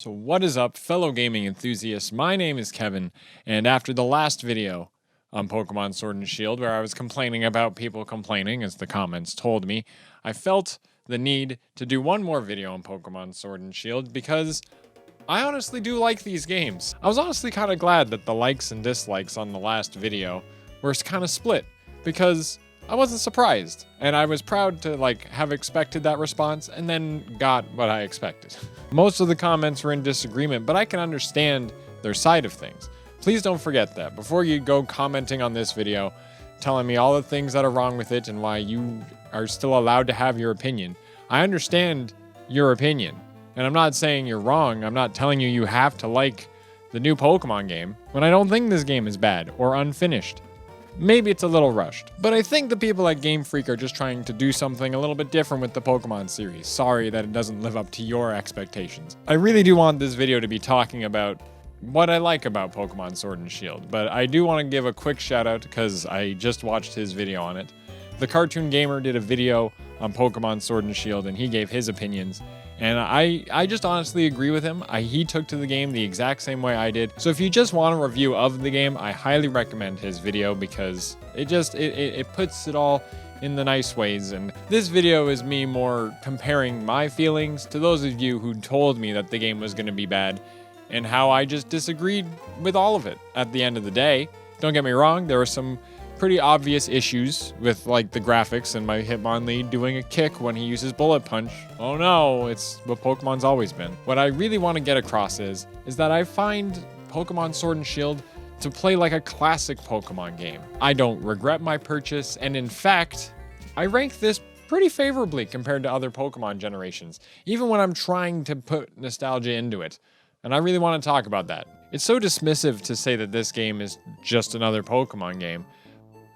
So what is up, fellow gaming enthusiasts? My name is Kevin, and after the last video on Pokemon Sword and Shield, where I was complaining about people complaining, as the comments told me, I felt the need to do one more video on Pokemon Sword and Shield because I honestly do like these games. I was honestly kind of glad that the likes and dislikes on the last video were kind of split, because I wasn't surprised, and I was proud to have expected that response and then got what I expected. Most of the comments were in disagreement, but I can understand their side of things. Please don't forget that before you go commenting on this video, telling me all the things that are wrong with it and why you are still allowed to have your opinion. I understand your opinion, and I'm not saying you're wrong. I'm not telling you have to like the new Pokemon game when I don't think this game is bad or unfinished. Maybe it's a little rushed, but I think the people at Game Freak are just trying to do something a little bit different with the Pokemon series. Sorry that it doesn't live up to your expectations. I really do want this video to be talking about what I like about Pokemon Sword and Shield, but I do want to give a quick shout out because I just watched his video on it. TheCartoonGamer did a video on Pokemon Sword and Shield and he gave his opinions. And I just honestly agree with him. He took to the game the exact same way I did. So if you just want a review of the game, I highly recommend his video because it puts it all in the nice ways. And this video is me more comparing my feelings to those of you who told me that the game was going to be bad and how I just disagreed with all of it at the end of the day. Don't get me wrong, there were some pretty obvious issues with the graphics and my Hitmonlee doing a kick when he uses Bullet Punch. Oh no, it's what Pokemon's always been. What I really want to get across is that I find Pokemon Sword and Shield to play like a classic Pokemon game. I don't regret my purchase, and in fact, I rank this pretty favorably compared to other Pokemon generations, even when I'm trying to put nostalgia into it. And I really want to talk about that. It's so dismissive to say that this game is just another Pokemon game.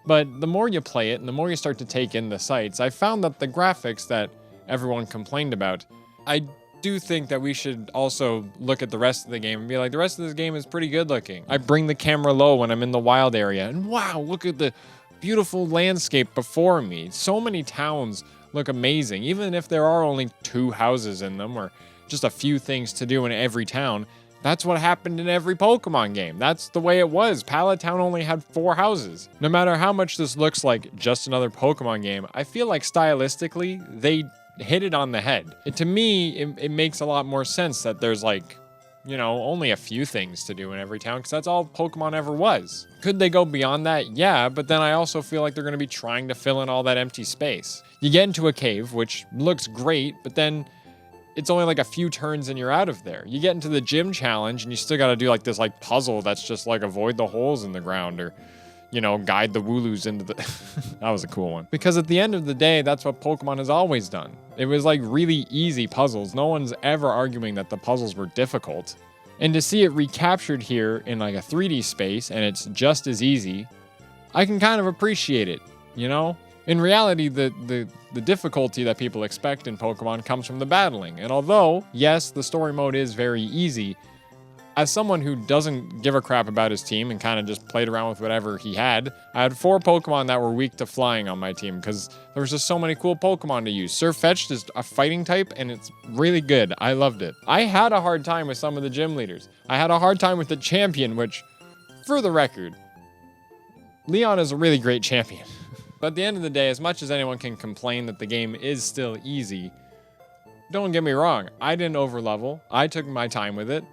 But the more you play it and the more you start to take in the sights, I found that the graphics that everyone complained about, I do think that we should also look at the rest of the game and be like, the rest of this game is pretty good looking. I bring the camera low when I'm in the wild area and wow, look at the beautiful landscape before me. So many towns look amazing, even if there are only 2 houses in them or just a few things to do in every town. That's what happened in every Pokemon game. That's the way it was. Pallet Town only had 4 houses. No matter how much this looks like just another Pokemon game, I feel like stylistically, they hit it on the head. To me, it makes a lot more sense that there's only a few things to do in every town, because that's all Pokemon ever was. Could they go beyond that? Yeah, but then I also feel like they're going to be trying to fill in all that empty space. You get into a cave, which looks great, but then it's only a few turns and you're out of there. You get into the gym challenge and you still got to do this puzzle that's just avoid the holes in the ground or, guide the Wooloos into the... That was a cool one. Because at the end of the day, that's what Pokemon has always done. It was really easy puzzles. No one's ever arguing that the puzzles were difficult. And to see it recaptured here in a 3D space and it's just as easy, I can kind of appreciate it, In reality, the difficulty that people expect in Pokemon comes from the battling. And although, yes, the story mode is very easy, as someone who doesn't give a crap about his team and kind of just played around with whatever he had, I had 4 Pokemon that were weak to flying on my team because there was just so many cool Pokemon to use. Surfetch'd is a fighting type and it's really good. I loved it. I had a hard time with some of the gym leaders. I had a hard time with the champion, which, for the record, Leon is a really great champion. But at the end of the day, as much as anyone can complain that the game is still easy, don't get me wrong, I didn't overlevel. I took my time with it.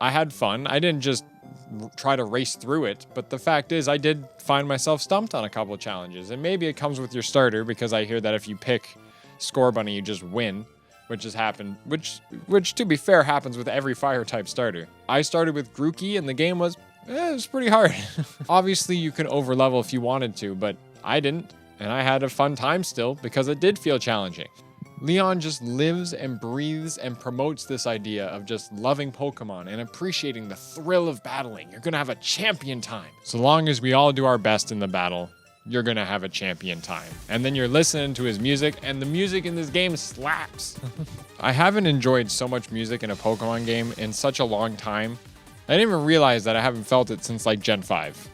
I had fun. I didn't just try to race through it, but the fact is I did find myself stumped on a couple of challenges. And maybe it comes with your starter, because I hear that if you pick Scorbunny, you just win, which has happened, which to be fair happens with every fire type starter. I started with Grookey and the game was, it was pretty hard. Obviously you can overlevel if you wanted to, but I didn't, and I had a fun time still because it did feel challenging. Leon just lives and breathes and promotes this idea of just loving Pokemon and appreciating the thrill of battling. You're gonna have a champion time. So long as we all do our best in the battle, you're gonna have a champion time. And then you're listening to his music, and the music in this game slaps. I haven't enjoyed so much music in a Pokemon game in such a long time. I didn't even realize that I haven't felt it since Gen 5.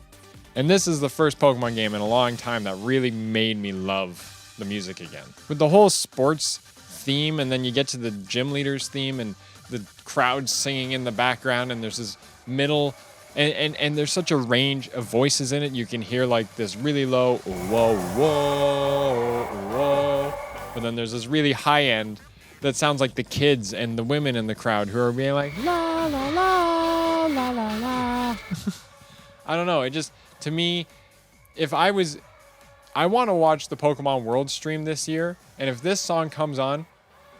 And this is the first Pokemon game in a long time that really made me love the music again. With the whole sports theme, and then you get to the gym leaders theme, and the crowd singing in the background, and there's this middle, and there's such a range of voices in it. You can hear like this really low, whoa, whoa, whoa, but then there's this really high end that sounds like the kids and the women in the crowd who are being like, la, la, la, la, la, la. I don't know. It just, to me, I want to watch the Pokemon World stream this year, and if this song comes on,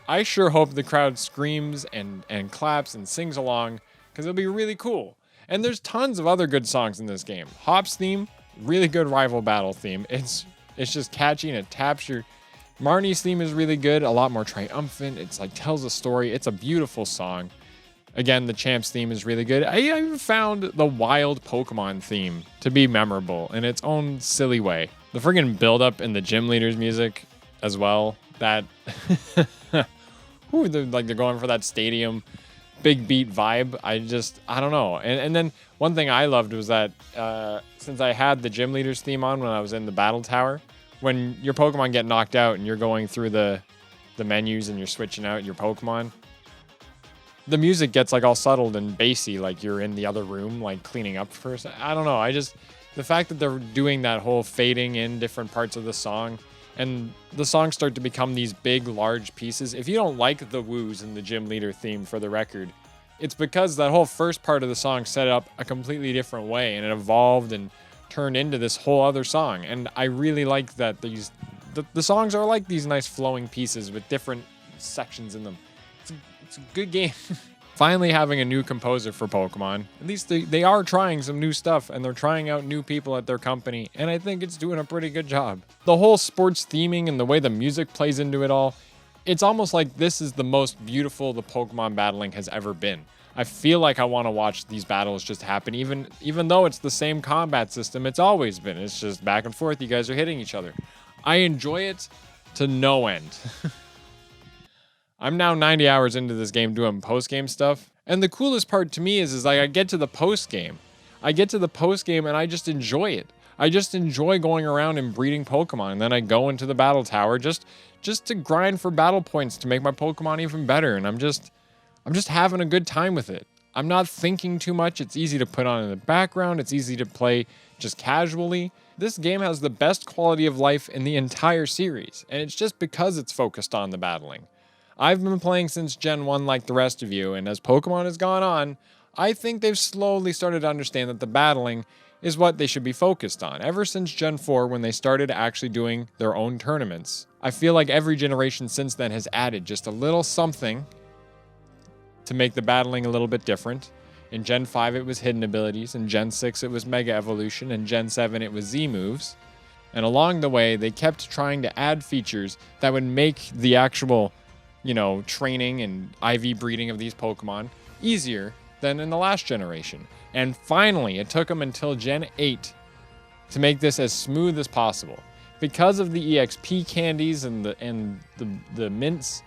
I sure hope the crowd screams and claps and sings along, because it'll be really cool. And there's tons of other good songs in this game. Hop's theme, really good rival battle theme. It's just catchy and it taps your... Marnie's theme is really good, a lot more triumphant. It's like tells a story. It's a beautiful song. Again, the Champ's theme is really good. I even found the Wild Pokemon theme to be memorable in its own silly way. The friggin' build-up in the gym leader's music as well. That... they're going for that stadium big beat vibe. I don't know. And then one thing I loved was that since I had the gym leader's theme on when I was in the battle tower, when your Pokemon get knocked out and you're going through the menus and you're switching out your Pokemon, the music gets like all settled and bassy, like you're in the other room, like cleaning up for a second. I don't know. The fact that they're doing that whole fading in different parts of the song, and the songs start to become these big, large pieces. If you don't like the woos in the gym leader theme, for the record, it's because that whole first part of the song set up a completely different way, and it evolved and turned into this whole other song. And I really like that the songs are like these nice flowing pieces with different sections in them. It's a good game. Finally having a new composer for Pokemon. At least they are trying some new stuff, and they're trying out new people at their company, and I think it's doing a pretty good job. The whole sports theming and the way the music plays into it all, it's almost like this is the most beautiful the Pokemon battling has ever been. I feel like I want to watch these battles just happen, even though it's the same combat system it's always been. It's just back and forth, you guys are hitting each other. I enjoy it to no end. I'm now 90 hours into this game doing post-game stuff, and the coolest part to me is like I get to the post-game. And I just enjoy it. I just enjoy going around and breeding Pokemon, and then I go into the battle tower just to grind for battle points to make my Pokemon even better, and I'm just having a good time with it. I'm not thinking too much. It's easy to put on in the background. It's easy to play just casually. This game has the best quality of life in the entire series, and it's just because it's focused on the battling. I've been playing since Gen 1 like the rest of you, and as Pokemon has gone on, I think they've slowly started to understand that the battling is what they should be focused on. Ever since Gen 4, when they started actually doing their own tournaments, I feel like every generation since then has added just a little something to make the battling a little bit different. In Gen 5, it was hidden abilities. In Gen 6, it was Mega Evolution. In Gen 7, it was Z moves. And along the way, they kept trying to add features that would make the actual, training and IV breeding of these Pokemon easier than in the last generation. And finally, it took them until Gen 8 to make this as smooth as possible. Because of the EXP candies and the mints,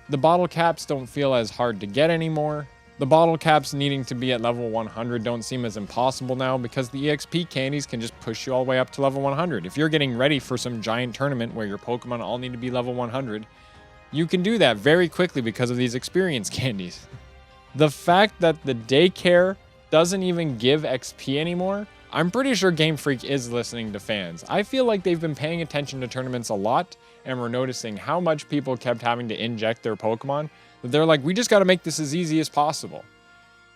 the bottle caps don't feel as hard to get anymore. The bottle caps needing to be at level 100 don't seem as impossible now because the EXP candies can just push you all the way up to level 100. If you're getting ready for some giant tournament where your Pokemon all need to be level 100, you can do that very quickly because of these experience candies. The fact that the daycare doesn't even give XP anymore, I'm pretty sure Game Freak is listening to fans. I feel like they've been paying attention to tournaments a lot, and we're noticing how much people kept having to inject their Pokemon, that they're like, we just got to make this as easy as possible.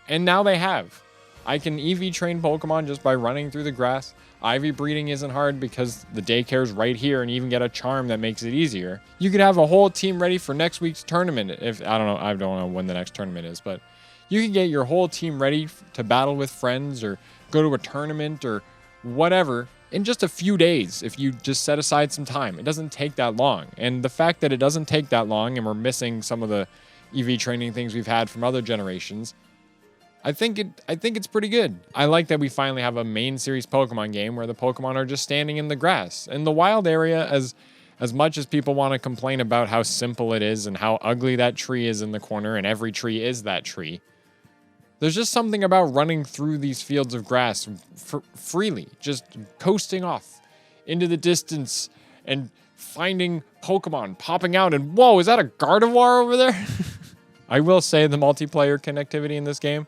And now they have. I can EV train Pokemon just by running through the grass. IV breeding isn't hard because the daycare's right here, and you even get a charm that makes it easier. You could have a whole team ready for next week's tournament. I don't know when the next tournament is, but you can get your whole team ready to battle with friends or go to a tournament or whatever in just a few days if you just set aside some time. It doesn't take that long. And the fact that it doesn't take that long and we're missing some of the EV training things we've had from other generations, I think it's pretty good. I like that we finally have a main series Pokemon game where the Pokemon are just standing in the grass. In the wild area, as much as people want to complain about how simple it is and how ugly that tree is in the corner, and every tree is that tree, there's just something about running through these fields of grass freely, just coasting off into the distance and finding Pokemon popping out and, whoa, is that a Gardevoir over there? I will say the multiplayer connectivity in this game,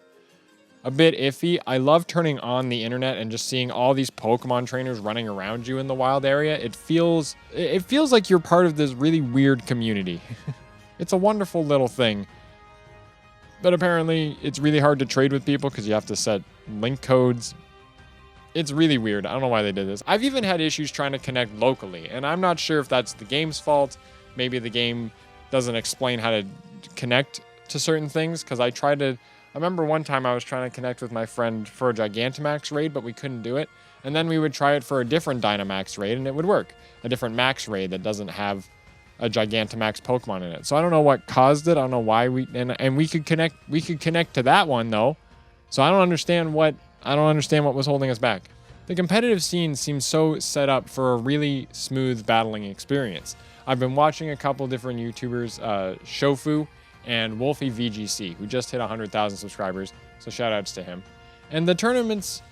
a bit iffy. I love turning on the internet and just seeing all these Pokemon trainers running around you in the wild area. It feels like you're part of this really weird community. It's a wonderful little thing. But apparently it's really hard to trade with people because you have to set link codes. It's really weird. I don't know why they did this. I've even had issues trying to connect locally, and I'm not sure if that's the game's fault. Maybe the game doesn't explain how to connect to certain things, because I remember one time I was trying to connect with my friend for a Gigantamax raid, but we couldn't do it. And then we would try it for a different Dynamax raid, and it would work. A different Max raid that doesn't have a Gigantamax Pokemon in it. So I don't know what caused it. I don't know why and we could connect to that one though. So I don't understand what was holding us back. The competitive scene seems so set up for a really smooth battling experience. I've been watching a couple different YouTubers, Shofu and WolfeyVGC, who just hit 100,000 subscribers, so shout outs to him. And the tournaments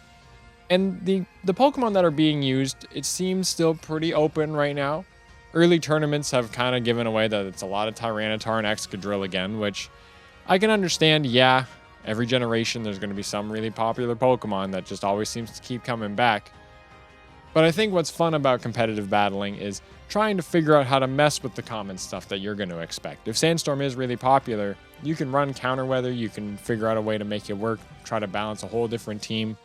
and the Pokemon that are being used, it seems still pretty open right now. Early tournaments have kind of given away that it's a lot of Tyranitar and Excadrill again, which I can understand. Yeah, every generation there's going to be some really popular Pokemon that just always seems to keep coming back. But I think what's fun about competitive battling is trying to figure out how to mess with the common stuff that you're going to expect. If Sandstorm is really popular, you can run counter weather, you can figure out a way to make it work, try to balance a whole different team.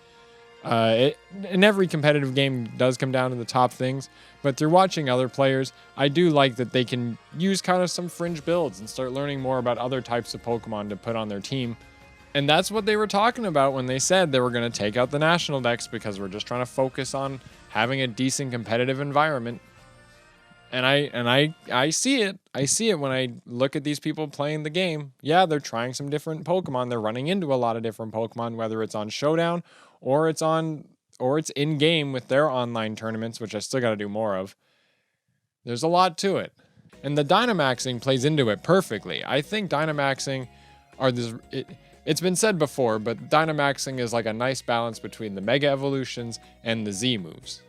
In every competitive game does come down to the top things, but through watching other players, I do like that they can use kind of some fringe builds and start learning more about other types of Pokemon to put on their team. And that's what they were talking about when they said they were going to take out the national decks, because we're just trying to focus on having a decent competitive environment. And I see it. I see it when I look at these people playing the game. Yeah, they're trying some different Pokemon. They're running into a lot of different Pokemon, whether it's on Showdown or it's in game with their online tournaments, which I still got to do more of. There's a lot to it. And the Dynamaxing plays into it perfectly. I think Dynamaxing it's been said before, but Dynamaxing is like a nice balance between the Mega Evolutions and the Z moves.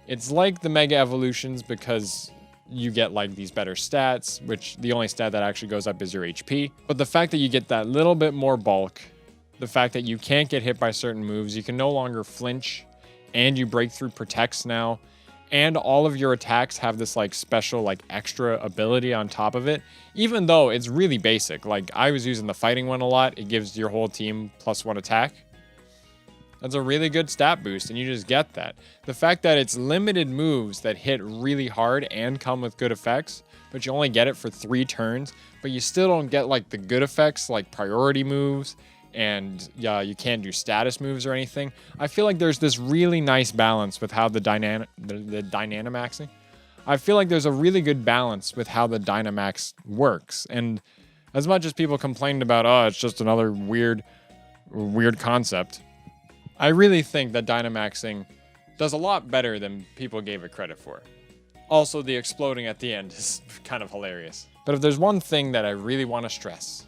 It's like the Mega Evolutions because you get like these better stats, which the only stat that actually goes up is your HP. But the fact that you get that little bit more bulk, the fact that you can't get hit by certain moves, you can no longer flinch, and you break through protects now, and all of your attacks have this like special like extra ability on top of it, even though it's really basic. Like I was using the fighting one a lot. It gives your whole team +1 attack. That's a really good stat boost, and you just get that. The fact that it's limited moves that hit really hard and come with good effects, but you only get it for 3 turns, but you still don't get like the good effects like priority moves, and you can't do status moves or anything. I feel like there's this really nice balance with how the Dynamaxing. I feel like there's a really good balance with how the Dynamax works. And as much as people complained about, oh, it's just another weird concept, I really think that Dynamaxing does a lot better than people gave it credit for. Also, the exploding at the end is kind of hilarious. But if there's one thing that I really want to stress,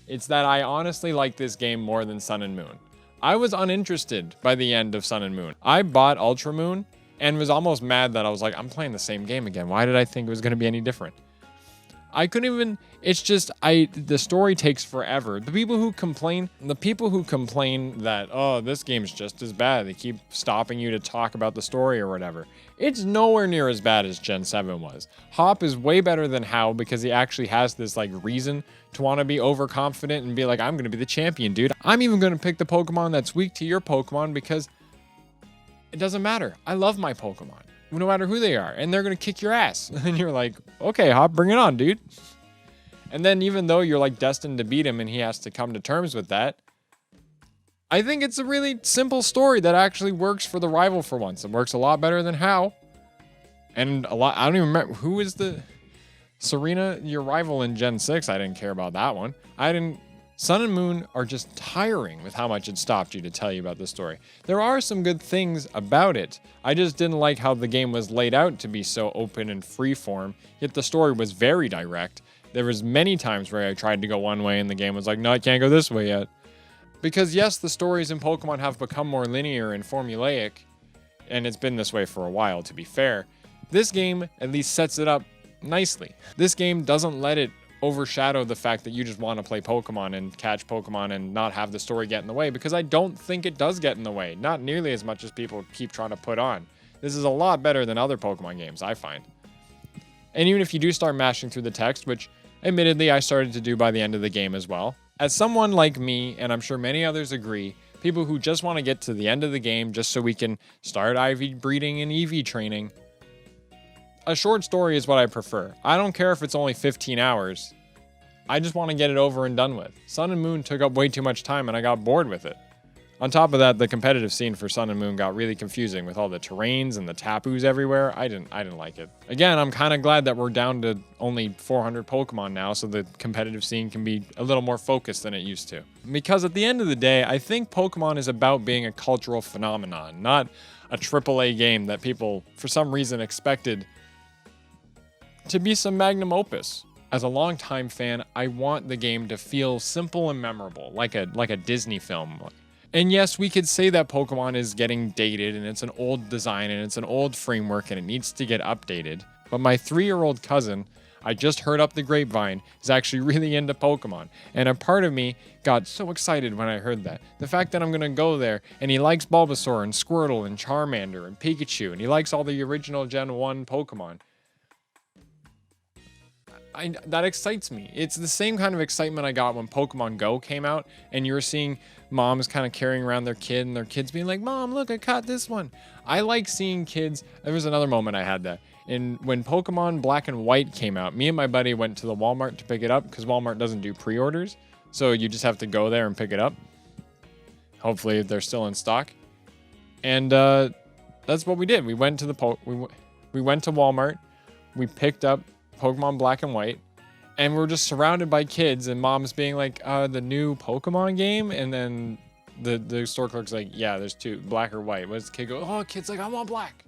it's that I honestly like this game more than Sun and Moon. I was uninterested by the end of Sun and Moon. I bought Ultra Moon and was almost mad that I was like, I'm playing the same game again. Why did I think it was going to be any different? I couldn't even, it's just, the story takes forever. The people who complain that, oh, this game's just as bad, they keep stopping you to talk about the story or whatever. It's nowhere near as bad as Gen 7 was. Hop is way better than How because he actually has this like reason to want to be overconfident and be like, I'm going to be the champion, dude. I'm even going to pick the Pokemon that's weak to your Pokemon because it doesn't matter. I love my Pokemon, no matter who they are, and they're going to kick your ass. And you're like, okay, Hop, bring it on, dude. And then even though you're like destined to beat him and he has to come to terms with that, I think it's a really simple story that actually works for the rival for once. It works a lot better than How. And I don't even remember, who is the Serena, your rival in Gen 6? I didn't care about that one. Sun and Moon are just tiring with how much it stopped you to tell you about the story. There are some good things about it. I just didn't like how the game was laid out to be so open and freeform, yet the story was very direct. There was many times where I tried to go one way and the game was like, no, I can't go this way yet. Because yes, the stories in Pokemon have become more linear and formulaic, and it's been this way for a while, to be fair. This game at least sets it up nicely. This game doesn't let it overshadow the fact that you just want to play Pokemon and catch Pokemon and not have the story get in the way, because I don't think it does get in the way. Not nearly as much as people keep trying to put on. This is a lot better than other Pokemon games, I find. And even if you do start mashing through the text, which admittedly I started to do by the end of the game as well, as someone like me, and I'm sure many others agree, people who just want to get to the end of the game just so we can start IV breeding and EV training, a short story is what I prefer. I don't care if it's only 15 hours. I just want to get it over and done with. Sun and Moon took up way too much time and I got bored with it. On top of that, the competitive scene for Sun and Moon got really confusing with all the terrains and the tapus everywhere. I didn't like it. Again, I'm kind of glad that we're down to only 400 Pokemon now, so the competitive scene can be a little more focused than it used to. Because at the end of the day, I think Pokemon is about being a cultural phenomenon, not a AAA game that people, for some reason, expected to be some magnum opus. As a longtime fan, I want the game to feel simple and memorable, like a Disney film. And yes, we could say that Pokemon is getting dated and it's an old design and it's an old framework and it needs to get updated. But my 3-year-old cousin, I just heard up the grapevine, is actually really into Pokemon. And a part of me got so excited when I heard that. The fact that I'm going to go there and he likes Bulbasaur and Squirtle and Charmander and Pikachu and he likes all the original Gen 1 Pokemon. That excites me. It's the same kind of excitement I got when Pokemon Go came out and you were seeing moms kind of carrying around their kid and their kids being like, Mom, look, I caught this one. I like seeing kids. There was another moment I had that. And when Pokemon Black and White came out, me and my buddy went to the Walmart to pick it up because Walmart doesn't do pre-orders. So you just have to go there and pick it up. Hopefully they're still in stock. And that's what we did. We went to we went to Walmart. We picked up Pokemon Black and White, and we're just surrounded by kids and moms being like, the new Pokemon game, and then the store clerk's like, yeah, there's 2, black or white. What's the kid go? Oh, kid's like, I want black.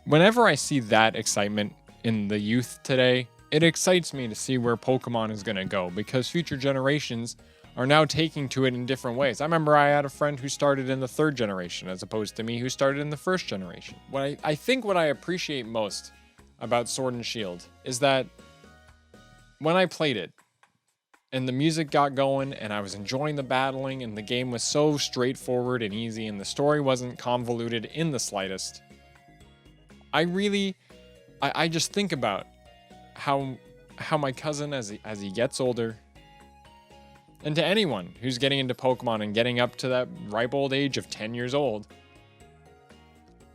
Whenever I see that excitement in the youth today, it excites me to see where Pokemon is going to go, because future generations are now taking to it in different ways. I remember I had a friend who started in the 3rd generation as opposed to me who started in the 1st generation. I think what I appreciate most about Sword and Shield is that when I played it and the music got going and I was enjoying the battling and the game was so straightforward and easy and the story wasn't convoluted in the slightest, I just think about how my cousin as he gets older, and to anyone who's getting into Pokemon and getting up to that ripe old age of 10 years old,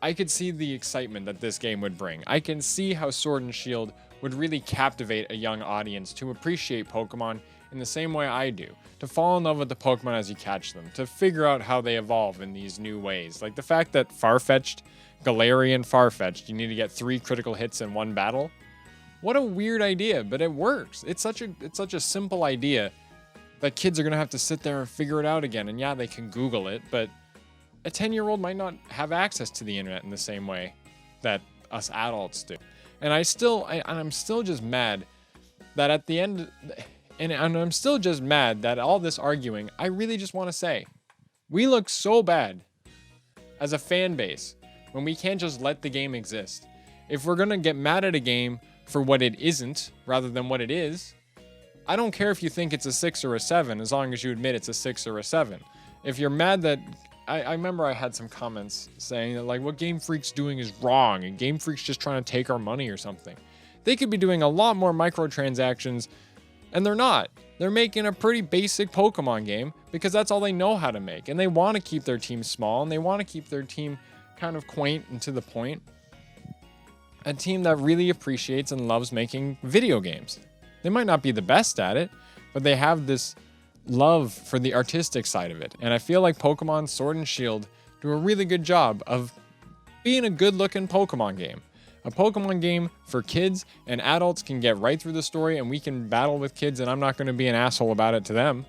I could see the excitement that this game would bring. I can see how Sword and Shield would really captivate a young audience to appreciate Pokemon in the same way I do, to fall in love with the Pokemon as you catch them, to figure out how they evolve in these new ways. Like the fact that Galarian Farfetch'd, you need to get 3 critical hits in one battle. What a weird idea, but it works. It's such a simple idea that kids are gonna have to sit there and figure it out again. And yeah, they can Google it, but a 10-year-old might not have access to the internet in the same way that us adults do. And I'm still just mad that at the end, and I'm still just mad that all this arguing, I really just want to say, we look so bad as a fan base when we can't just let the game exist. If we're going to get mad at a game for what it isn't rather than what it is, I don't care if you think it's a 6 or a 7, as long as you admit it's a 6 or a 7. If you're mad that I remember I had some comments saying that, like, what Game Freak's doing is wrong and Game Freak's just trying to take our money or something. They could be doing a lot more microtransactions, and they're not. They're making a pretty basic Pokemon game because that's all they know how to make. And they want to keep their team small and they want to keep their team kind of quaint and to the point. A team that really appreciates and loves making video games. They might not be the best at it, but they have this love for the artistic side of it. And I feel like Pokemon Sword and Shield do a really good job of being a good-looking Pokemon game. A Pokemon game for kids and adults can get right through the story and we can battle with kids and I'm not going to be an asshole about it to them,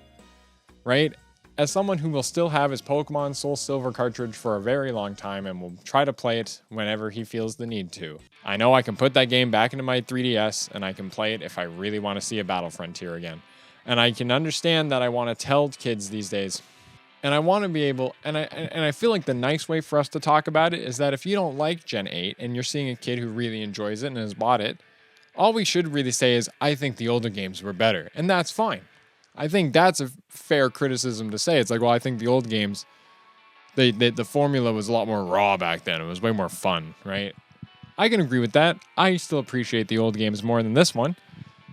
right? As someone who will still have his Pokemon Soul Silver cartridge for a very long time and will try to play it whenever he feels the need to. I know I can put that game back into my 3DS and I can play it if I really want to see a Battle Frontier again. And I can understand that I want to tell kids these days, and I want to be able, and I feel like the nice way for us to talk about it is that if you don't like Gen 8 and you're seeing a kid who really enjoys it and has bought it, All we should really say is, I think the older games were better, and that's fine. I think that's a fair criticism to say. It's like, well, I think the old games, the formula was a lot more raw back then. It was way more fun, right? I can agree with that. I still appreciate the old games more than this one.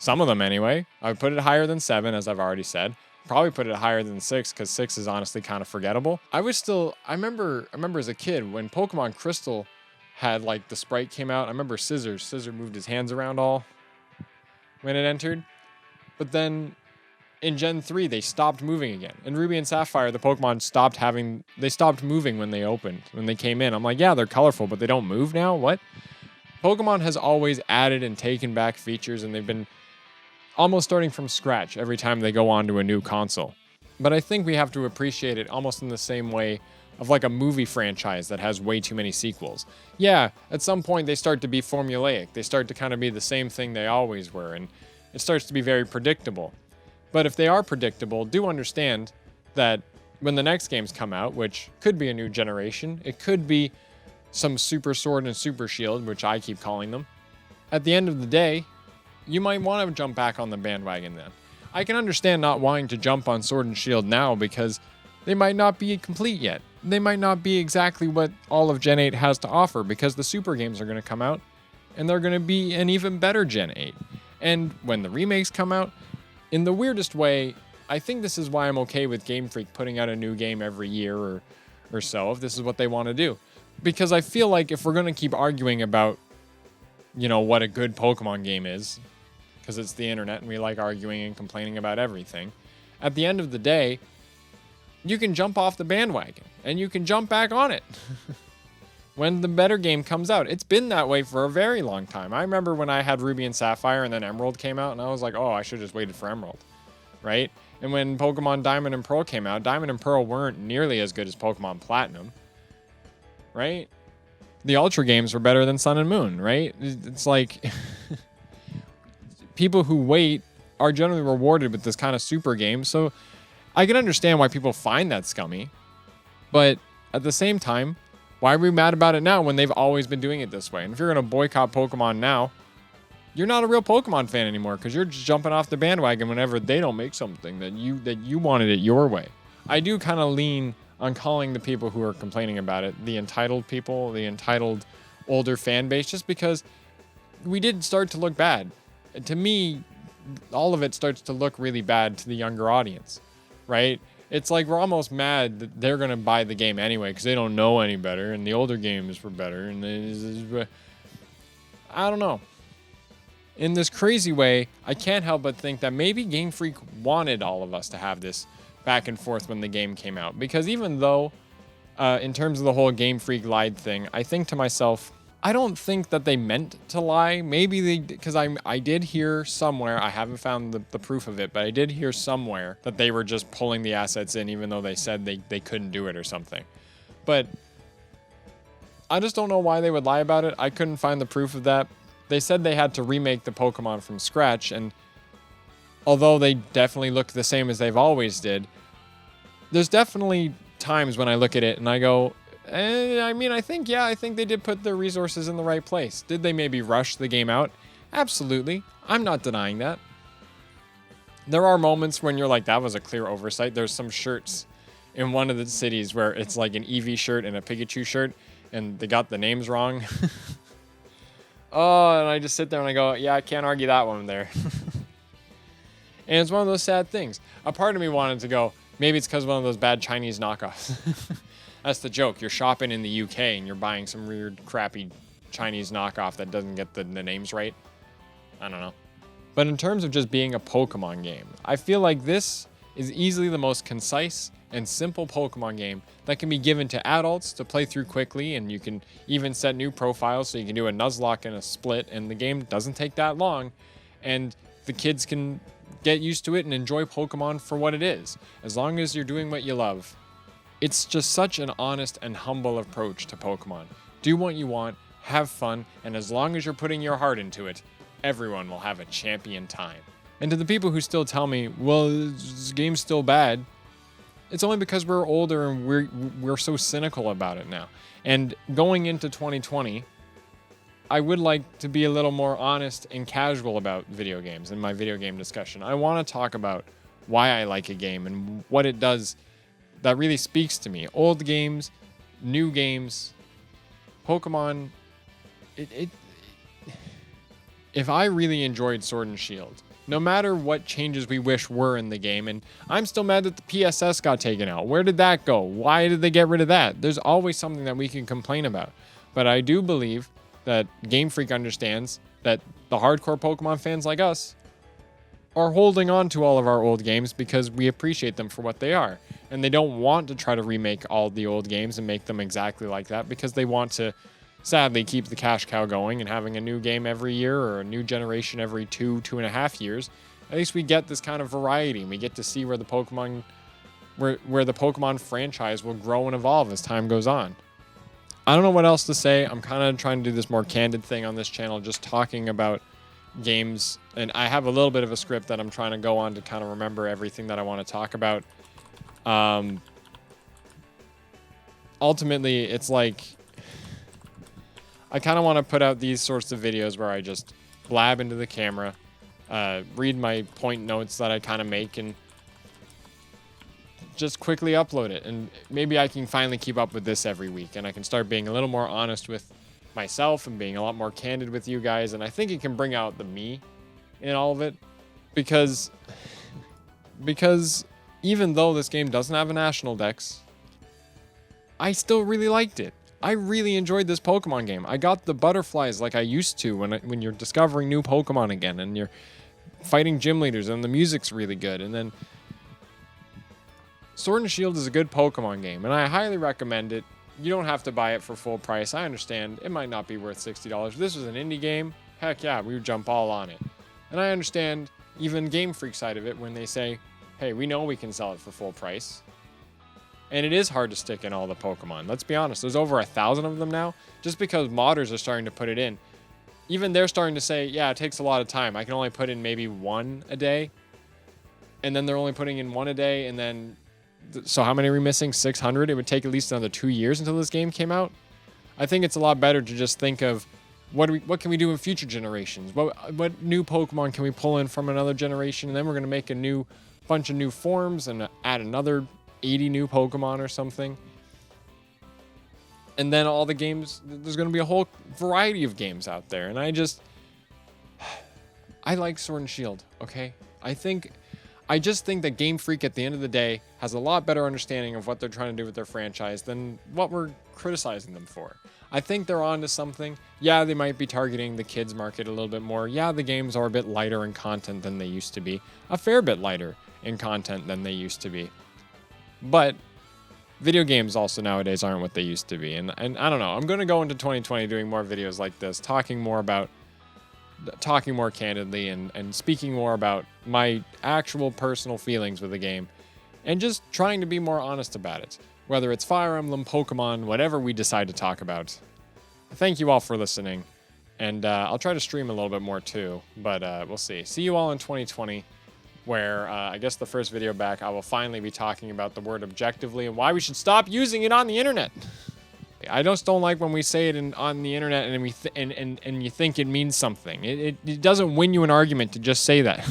Some of them, anyway. I would put it higher than 7, as I've already said. Probably put it higher than 6, because 6 is honestly kind of forgettable. I remember as a kid, when Pokemon Crystal had, like, the sprite came out, I remember Scissor moved his hands around all when it entered. But then in Gen 3, they stopped moving again. In Ruby and Sapphire, the Pokemon stopped moving when they opened, when they came in. I'm like, yeah, they're colorful, but they don't move now? What? Pokemon has always added and taken back features, and they've been almost starting from scratch every time they go on to a new console. But I think we have to appreciate it almost in the same way of like a movie franchise that has way too many sequels. Yeah, at some point they start to be formulaic. They start to kind of be the same thing they always were, and it starts to be very predictable. But if they are predictable, do understand that when the next games come out, which could be a new generation, it could be some Super Sword and Super Shield, which I keep calling them. At the end of the day, you might want to jump back on the bandwagon then. I can understand not wanting to jump on Sword and Shield now because they might not be complete yet. They might not be exactly what all of Gen 8 has to offer, because the Super games are going to come out and they're going to be an even better Gen 8. And when the remakes come out, in the weirdest way, I think this is why I'm okay with Game Freak putting out a new game every year or so, if this is what they want to do. Because I feel like if we're going to keep arguing about, you know, what a good Pokemon game is, because it's the internet and we like arguing and complaining about everything, at the end of the day, you can jump off the bandwagon and you can jump back on it when the better game comes out. It's been that way for a very long time. I remember when I had Ruby and Sapphire and then Emerald came out, and I was like, oh, I should have just waited for Emerald, right? And when Pokemon Diamond and Pearl came out, Diamond and Pearl weren't nearly as good as Pokemon Platinum, right? The Ultra games were better than Sun and Moon, right? It's like people who wait are generally rewarded with this kind of super game. So I can understand why people find that scummy. But at the same time, why are we mad about it now when they've always been doing it this way? And if you're going to boycott Pokemon now, you're not a real Pokemon fan anymore, because you're just jumping off the bandwagon whenever they don't make something that you wanted it your way. I do kind of lean on calling the people who are complaining about it the entitled people, the entitled older fan base, just because we did start to look bad. To me, all of it starts to look really bad to the younger audience, right? It's like we're almost mad that they're going to buy the game anyway because they don't know any better, and the older games were better. And I don't know. In this crazy way, I can't help but think that maybe Game Freak wanted all of us to have this back and forth when the game came out. Because even though, in terms of the whole Game Freak lied thing, I think to myself, I don't think that they meant to lie. Maybe they, because I did hear somewhere, I haven't found the proof of it, but I did hear somewhere that they were just pulling the assets in even though they said they couldn't do it or something. But I just don't know why they would lie about it. I couldn't find the proof of that. They said they had to remake the Pokemon from scratch, and although they definitely look the same as they've always did, there's definitely times when I look at it and I go, I think they did put their resources in the right place. Did they maybe rush the game out? Absolutely. I'm not denying that. There are moments when you're like, that was a clear oversight. There's some shirts in one of the cities where it's like an Eevee shirt and a Pikachu shirt, and they got the names wrong. Oh, and I just sit there and I go, yeah, I can't argue that one there. And it's one of those sad things. A part of me wanted to go, maybe it's because of one of those bad Chinese knockoffs. That's the joke. You're shopping in the UK and you're buying some weird, crappy Chinese knockoff that doesn't get the names right. I don't know. But in terms of just being a Pokemon game, I feel like this is easily the most concise and simple Pokemon game that can be given to adults to play through quickly, and you can even set new profiles so you can do a Nuzlocke and a split, and the game doesn't take that long, and the kids can get used to it and enjoy Pokemon for what it is, as long as you're doing what you love. It's just such an honest and humble approach to Pokemon. Do what you want, have fun, and as long as you're putting your heart into it, everyone will have a champion time. And to the people who still tell me, well, this game's still bad, it's only because we're older and we're so cynical about it now. And going into 2020, I would like to be a little more honest and casual about video games in my video game discussion. I want to talk about why I like a game and what it does that really speaks to me. Old games, new games, Pokemon. If I really enjoyed Sword and Shield, no matter what changes we wish were in the game, and I'm still mad that the PSS got taken out. Where did that go? Why did they get rid of that? There's always something that we can complain about. But I do believe that Game Freak understands that the hardcore Pokemon fans like us are holding on to all of our old games because we appreciate them for what they are. And they don't want to try to remake all the old games and make them exactly like that because they want to sadly keep the cash cow going and having a new game every year or a new generation every 2.5 years. At least we get this kind of variety and we get to see where the Pokemon franchise will grow and evolve as time goes on. I don't know what else to say. I'm kind of trying to do this more candid thing on this channel, just talking about games, and I have a little bit of a script that I'm trying to go on to kind of remember everything that I want to talk about. Ultimately, it's like I kind of want to put out these sorts of videos where I just blab into the camera, read my point notes that I kind of make, and just quickly upload it. And maybe I can finally keep up with this every week, and I can start being a little more honest with myself and being a lot more candid with you guys. And I think it can bring out the me in all of it, because even though this game doesn't have a national dex, I still really liked it. I really enjoyed this Pokemon game. I got the butterflies like I used to when you're discovering new Pokemon again and you're fighting gym leaders, and the music's really good. And then Sword and Shield is a good Pokemon game, and I highly recommend it. You don't have to buy it for full price. I understand it might not be worth $60. If this was an indie game, heck yeah, we would jump all on it. And I understand even Game Freak side of it when they say, hey, we know we can sell it for full price. And it is hard to stick in all the Pokemon. Let's be honest, there's over 1,000 of them now. Just because modders are starting to put it in, even they're starting to say, yeah, it takes a lot of time. I can only put in maybe one a day. And then they're only putting in one a day, and then so how many are we missing? 600? It would take at least another 2 years until this game came out. I think it's a lot better to just think of what can we do in future generations? What new Pokemon can we pull in from another generation? And then we're going to make a bunch of new forms and add another 80 new Pokemon or something. And then all the games, there's going to be a whole variety of games out there. And I like Sword and Shield, okay? I just think that Game Freak at the end of the day has a lot better understanding of what they're trying to do with their franchise than what we're criticizing them for. I think they're on to something. Yeah, they might be targeting the kids market a little bit more. Yeah, the games are a bit lighter in content than they used to be. A fair bit lighter in content than they used to be. But video games also nowadays aren't what they used to be. And I don't know. I'm going to go into 2020 doing more videos like this, talking more candidly and speaking more about my actual personal feelings with the game and just trying to be more honest about it, whether it's Fire Emblem, Pokemon, whatever we decide to talk about. Thank you all for listening, and I'll try to stream a little bit more too, but we'll see. See you all in 2020, where I guess the first video back I will finally be talking about the word objectively and why we should stop using it on the internet. I just don't like when we say it on the internet and you think it means something. It doesn't win you an argument to just say that.